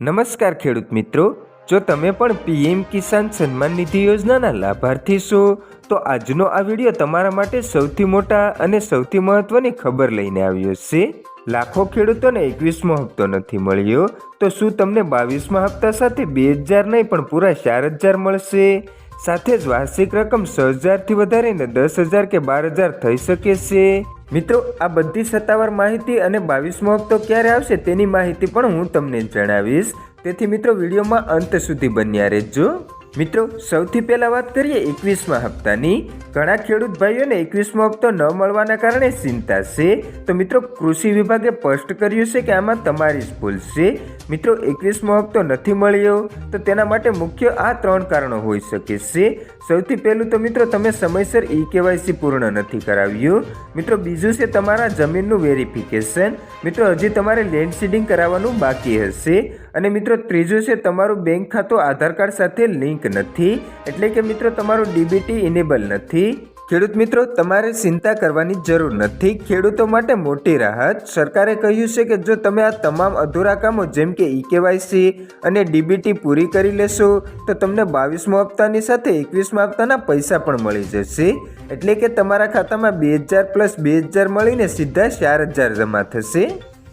નમસ્કાર ખેડૂત મિત્રો, જો તમે પણ પીએમ કિસાન સન્માન નિધિ યોજનાના લાભાર્થી છો તો આજનો આ વિડીયો તમારા માટે સૌથી મોટા અને સૌથી મહત્વની ખબર લઈને આવ્યો છે। લાખો ખેડૂતોને 21મો હપ્તો નથી મળ્યો તો શું તમને 22મા હપ્તા સાથે 2000 નહીં પણ પૂરા 4000 મળશે? સાથે જ વાર્ષિક રકમ 6000થી વધારીને 10000 કે 12000 થઈ શકે છે? મિત્રો, આ બધી સત્તાવાર માહિતી અને 22મો હપ્તો ક્યારે આવશે તેની માહિતી પણ હું તમને જણાવીશ, તેથી મિત્રો વિડીયોમાં અંત સુધી બન્યા રહેજો। મિત્રો, સૌથી પહેલા વાત કરીએ 21મા હપ્તાની। ઘણા ખેડૂત ભાઈઓને 21મો હપ્તો ન મળવાના કારણે ચિંતા છે, તો મિત્રો કૃષિ વિભાગે સ્પષ્ટ કર્યું છે કે આમાં તમારી જ ભૂલ છે। મિત્રો, 21મો હપ્તો નથી મળ્યો તો તેના માટે મુખ્ય આ 3 કારણો હોઈ શકે છે। સૌથી પહેલું તો મિત્રો તમે સમયસર KYC પૂર્ણ નથી કરાવ્યું। મિત્રો, બીજું છે તમારા જમીનનું વેરિફિકેશન। મિત્રો, હજી તમારે લેન્ડ સીડિંગ કરાવવાનું બાકી હશે। અને મિત્રો ત્રીજું છે તમારું બેંક ખાતું આધાર કાર્ડ સાથે લિંક નથી, એટલે કે મિત્રો તમારું DBT ઇનેબલ નથી। ખેડૂત મિત્રો, તમારે ચિંતા કરવાની જરૂર નથી। ખેડૂતો માટે મોટી રાહત। સરકારે કહ્યું છે કે જો તમે આ તમામ અધૂરા કામો જેમ કે KYC અને DBT પૂરી કરી લેશો તો તમને 22મો હપ્તાની સાથે 21મા હપ્તાના પૈસા પણ મળી જશે, એટલે કે તમારા ખાતામાં 2000 પ્લસ 2000 મળીને સીધા 4000 જમા થશે।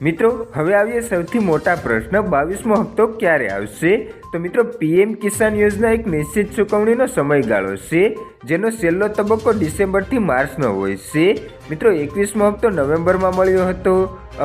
મિત્રો, હવે આવીએ સૌથી મોટા પ્રશ્ન, 22મો હપ્તો ક્યારે આવશે? તો મિત્રો પીએમ કિસાન યોજના એક નિશ્ચિત ચૂકવણીનો સમયગાળો છે, જેનો છેલ્લો તબક્કો ડિસેમ્બરથી માર્ચનો હોય છે। મિત્રો, 21મો હપ્તો નવેમ્બરમાં મળ્યો હતો।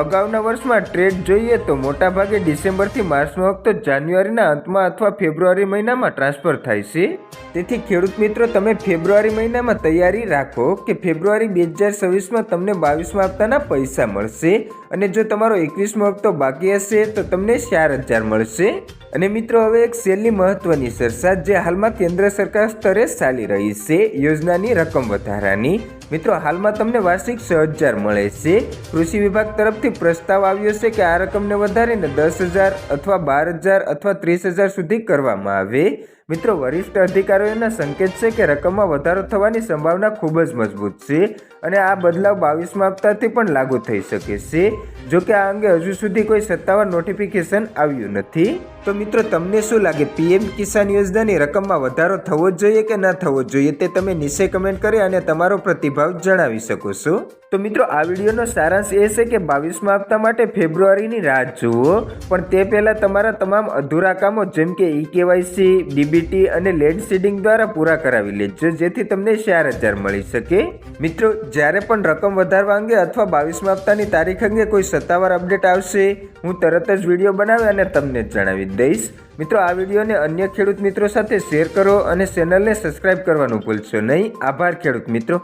અગાઉના વર્ષમાં ટ્રેડ જોઈએ તો મોટાભાગે ડિસેમ્બરથી માર્ચનો હપ્તો જાન્યુઆરીના અંતમાં અથવા ફેબ્રુઆરી મહિનામાં ટ્રાન્સફર થાય છે। તેથી ખેડૂત મિત્રો, તમે ફેબ્રુઆરી મહિનામાં તૈયારી રાખો કે ફેબ્રુઆરી 2026માં તમને 22મા હપ્તાના પૈસા મળશે, અને જો તમારો 21મો હપ્તો બાકી હશે તો તમને 4000 મળશે। અને મિત્રો હવે એક છેલ્લી મહત્વની ચર્ચા જે હાલમાં કેન્દ્ર સરકાર સ્તરે ચાલી રહી છે, યોજનાની રકમ વધારાની। મિત્રો, હાલમાં તમને વાર્ષિક 6000 મળે છે। કૃષિ વિભાગ તરફથી પ્રસ્તાવ આવ્યો છે કે આ રકમને વધારીને 10000 અથવા 12000 અથવા 30000 સુધી કરવામાં આવે। મિત્રો, વરિષ્ઠ અધિકારીઓના સંકેત છે કે રકમમાં વધારો થવાની સંભાવના ખૂબ જ મજબૂત છે અને આ બદલાવ 22મા હપ્તાથી પણ લાગુ થઈ શકે છે। જો કે આ અંગે હજુ સુધી કોઈ સત્તાવાર નોટિફિકેશન આવ્યું નથી। તો મિત્રો, તમને શું લાગે, પીએમ કિસાન યોજનાની રકમમાં વધારો થવો જોઈએ કે ન થવો જોઈએ તે તમે નીચે કમેન્ટ કરી અને તમારો પ્રતિભાવ જણાવી શકો છો। તો મિત્રો, આ વિડીયોનો સારાંશ એ છે કે 22મા હપ્તા માટે ફેબ્રુઆરીની રાહ જુઓ, પણ તે પહેલાં તમારા તમામ અધૂરા કામો જેમ કે KYC, DBT અને લેન્ડ સીડિંગ દ્વારા પૂરા કરાવી લેજો, જેથી તમને 4000 મળી શકે। મિત્રો, જ્યારે પણ રકમ વધારવા અંગે અથવા 22મા હપ્તાની તારીખ અંગે કોઈ સત્તાવાર અપડેટ આવશે, હું તરત જ વિડીયો બનાવી અને તમને જણાવી દઈશ। મિત્રો, આ વિડીયોને અન્ય ખેડૂત મિત્રો સાથે શેર કરો અને ચેનલને સબસ્ક્રાઇબ કરવાનું ભૂલશો નહીં। આભાર ખેડૂત મિત્રો।